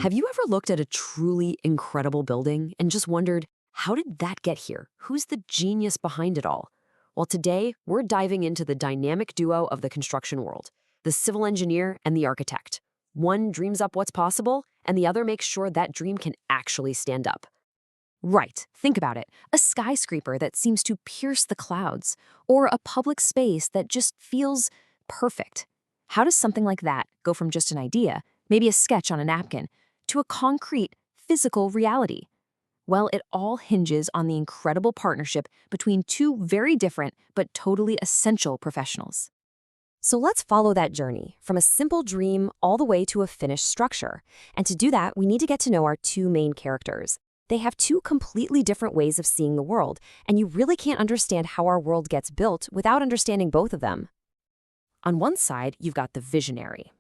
Have you ever looked at a truly incredible building and just wondered, how did that get here? Who's the genius behind it all? Well, today, we're diving into the dynamic duo of the construction world, the civil engineer and the architect. One dreams up what's possible, and the other makes sure that dream can actually stand up. Right, think about it. A skyscraper that seems to pierce the clouds, or a public space that just feels perfect. How does something like that go from just an idea, maybe a sketch on a napkin, to a concrete, physical reality? Well, it all hinges on the incredible partnership between two very different but totally essential professionals. So let's follow that journey from a simple dream all the way to a finished structure. And to do that, we need to get to know our two main characters. They have two completely different ways of seeing the world, and you really can't understand how our world gets built without understanding both of them. On one side, you've got the visionary.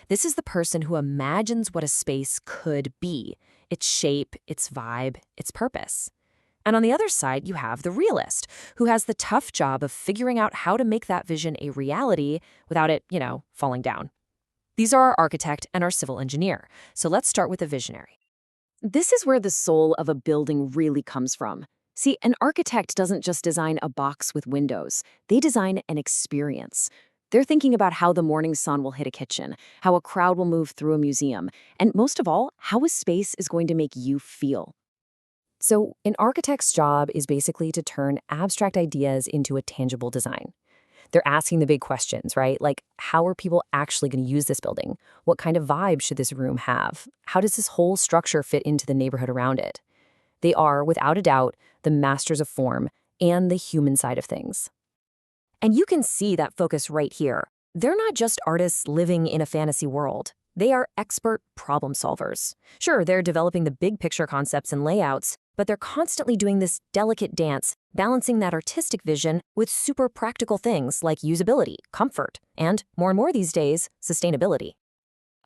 This is the person who imagines what a space could be, its shape, its vibe, its purpose. And on the other side, you have the realist, who has the tough job of figuring out how to make that vision a reality without it, falling down. These are our architect and our civil engineer. So let's start with the visionary. This is where the soul of a building really comes from. See, an architect doesn't just design a box with windows. They design an experience. They're thinking about how the morning sun will hit a kitchen, how a crowd will move through a museum, and most of all, how a space is going to make you feel. So, an architect's job is basically to turn abstract ideas into a tangible design. They're asking the big questions, right? Like, how are people actually going to use this building? What kind of vibe should this room have? How does this whole structure fit into the neighborhood around it? They are, without a doubt, the masters of form and the human side of things. And you can see that focus right here. They're not just artists living in a fantasy world. They are expert problem solvers. Sure, they're developing the big picture concepts and layouts, but they're constantly doing this delicate dance, balancing that artistic vision with super practical things like usability, comfort, and more these days, sustainability.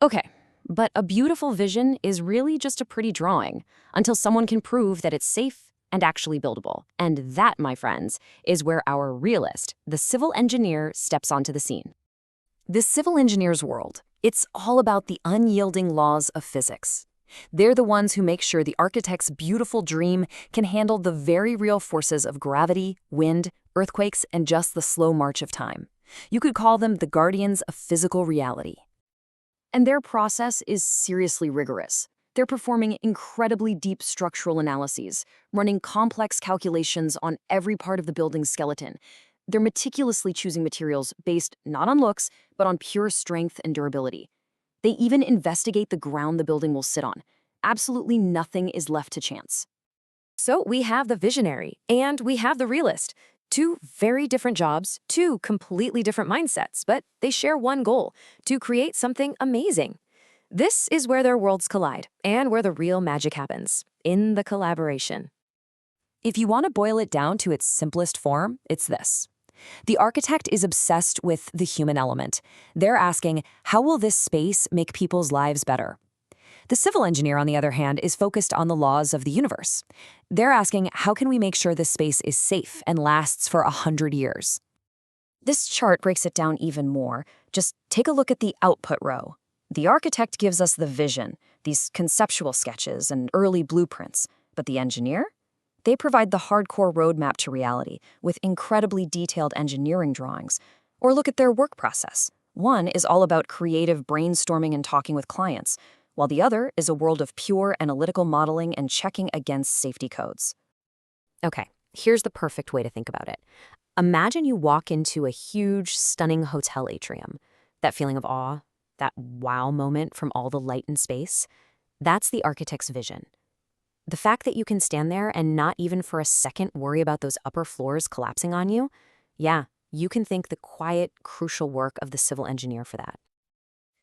Okay, but a beautiful vision is really just a pretty drawing until someone can prove that it's safe and actually buildable. And that, my friends, is where our realist, the civil engineer, steps onto the scene. The civil engineer's world, it's all about the unyielding laws of physics. They're the ones who make sure the architect's beautiful dream can handle the very real forces of gravity, wind, earthquakes, and just the slow march of time. You could call them the guardians of physical reality. And their process is seriously rigorous. They're performing incredibly deep structural analyses, running complex calculations on every part of the building's skeleton. They're meticulously choosing materials based not on looks, but on pure strength and durability. They even investigate the ground the building will sit on. Absolutely nothing is left to chance. So we have the visionary and we have the realist. Two very different jobs, two completely different mindsets, but they share one goal: to create something amazing. This is where their worlds collide and where the real magic happens, in the collaboration. If you want to boil it down to its simplest form, it's this. The architect is obsessed with the human element. They're asking, how will this space make people's lives better? The civil engineer, on the other hand, is focused on the laws of the universe. They're asking, how can we make sure this space is safe and lasts for 100 years? This chart breaks it down even more. Just take a look at the output row. The architect gives us the vision, these conceptual sketches and early blueprints, but the engineer? They provide the hardcore roadmap to reality with incredibly detailed engineering drawings. Or look at their work process. One is all about creative brainstorming and talking with clients, while the other is a world of pure analytical modeling and checking against safety codes. Okay, here's the perfect way to think about it. Imagine you walk into a huge, stunning hotel atrium. That feeling of awe, that wow moment from all the light and space, that's the architect's vision. The fact that you can stand there and not even for a second worry about those upper floors collapsing on you, yeah, you can thank the quiet, crucial work of the civil engineer for that.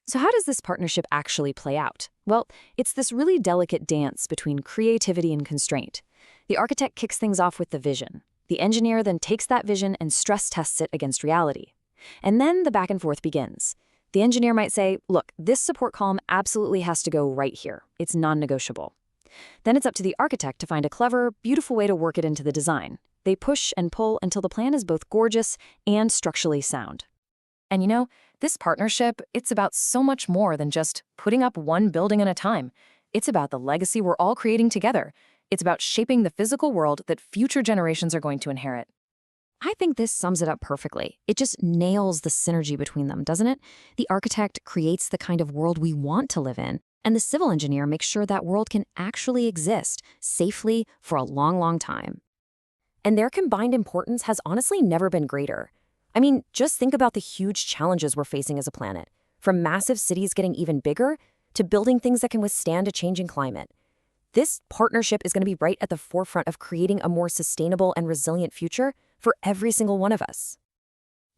So how does this partnership actually play out? Well, it's this really delicate dance between creativity and constraint. The architect kicks things off with the vision. The engineer then takes that vision and stress tests it against reality. And then the back and forth begins. The engineer might say, look, this support column absolutely has to go right here. It's non-negotiable. Then it's up to the architect to find a clever, beautiful way to work it into the design. They push and pull until the plan is both gorgeous and structurally sound. And this partnership, it's about so much more than just putting up one building at a time. It's about the legacy we're all creating together. It's about shaping the physical world that future generations are going to inherit. I think this sums it up perfectly. It just nails the synergy between them, doesn't it? The architect creates the kind of world we want to live in, and the civil engineer makes sure that world can actually exist safely for a long, long time. And their combined importance has honestly never been greater. I mean, just think about the huge challenges we're facing as a planet, from massive cities getting even bigger to building things that can withstand a changing climate. This partnership is going to be right at the forefront of creating a more sustainable and resilient future for every single one of us.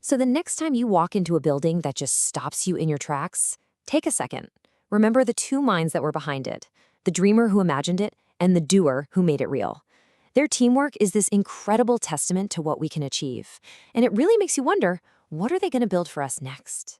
So the next time you walk into a building that just stops you in your tracks, take a second. Remember the two minds that were behind it, the dreamer who imagined it and the doer who made it real. Their teamwork is this incredible testament to what we can achieve. And it really makes you wonder, what are they going to build for us next?